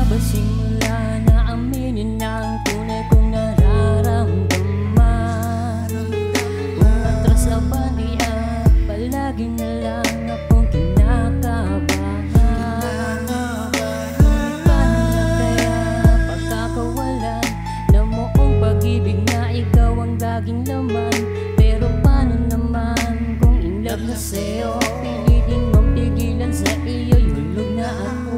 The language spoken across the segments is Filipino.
Simula na aminin ang tunay kong nararamdaman. Umatras sa baliya, palagi na lang akong kinakabahan. Paano na kaya pagkakawalan na moong pag-ibig na ikaw ang laging laman? Pero paano naman kung in love na sa'yo, pilitin mong pigilan sa iyo'y hulog na ako.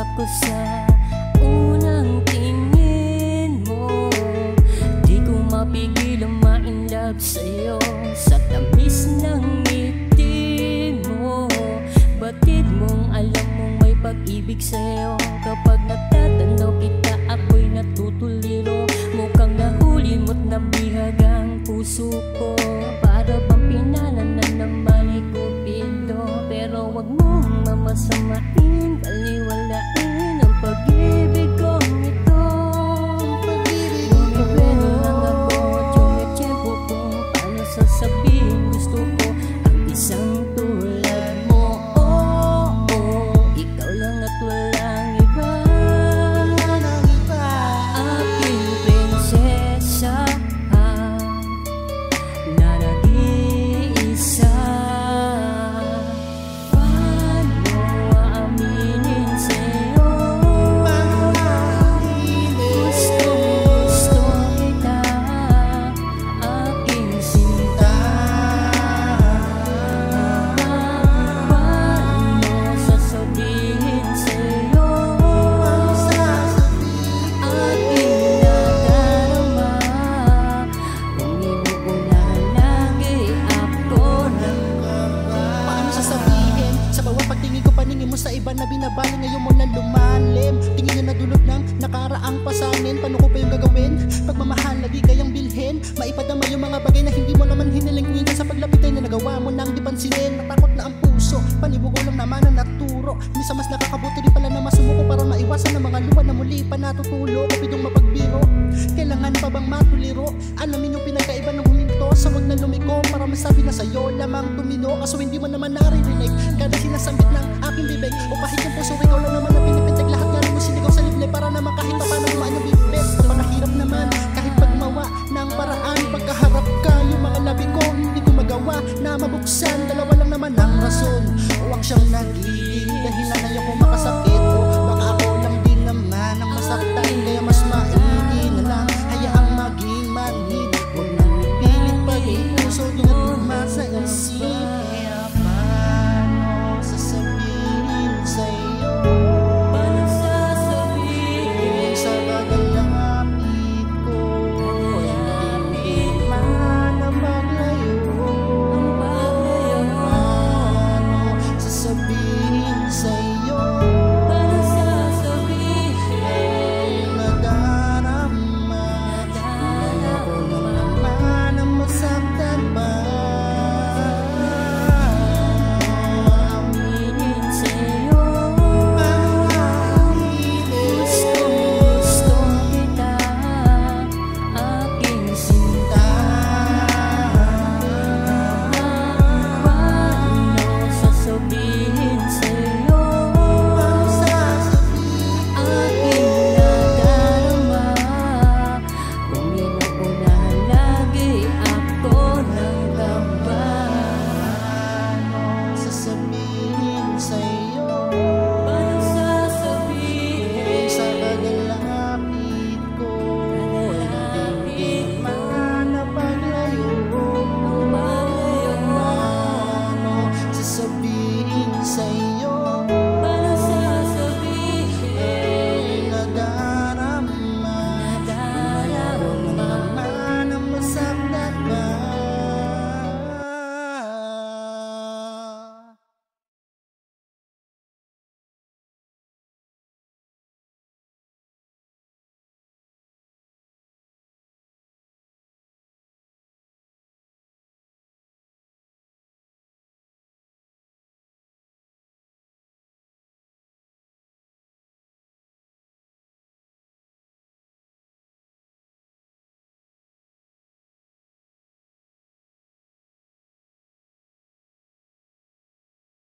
Ako sa unang tingin mo, di ko mapigil ang ma-inlove sa'yo. Sa tamis ng ngiti mo, batid mong alam mong may pag-ibig sa'yo. Kapag natatanaw kita, ako'y natutuliro. Mukhang nahuli mo't nabihag ang puso ko. Para bang pinanan na naman ay Cupido. Pero wag mong mamasamain, baliwalain ang pag-ibig kong ito. Pag-ibig lang ako at yung tiyempo ko. Paano sasabihin gusto ko ang isang tulad mo? Ikaw lang at walang iba. Aking prinsesa na nag-iisa. Sa iba na binabali, ngayon mo na lumalim. Tingin niya na dulot ng nakaraang pasanin. Paano ko pa yung gagawin? Pagmamahal na di kayang bilhin. Maipadama yung mga bagay na hindi mo naman hiniling. Minsan sa paglapit ay na nagawa mo nang di pansinin. Natakot na ang puso, panibugo lang naman ang naturo. Minsan mas nakakabuti rin pala na masumuko para maiwasan ang mga luwa na muli pa natutulo. Kapitong mapagbiro, kailangan pa bang matuliro? Alamin yung pinagkaiba ng huminto. Sa wag na lumiko para masabi na sa'yo lamang tumino. Kaso hindi mo naman naririnig kada sinasambit ng aking bibig. O kahit yung puso, ikaw lang naman ang pinipintag. Lahat nga rin mo sinigaw sa liblib para naman kahit pa paano gumaan yung bibig. Napakahirap naman kahit pagmawa ng paraan. Pagkaharap ka, yung mga labi ko hindi ko magawa na mabuksan. Dalawa lang naman ang rason, huwag siyang nag-iisa.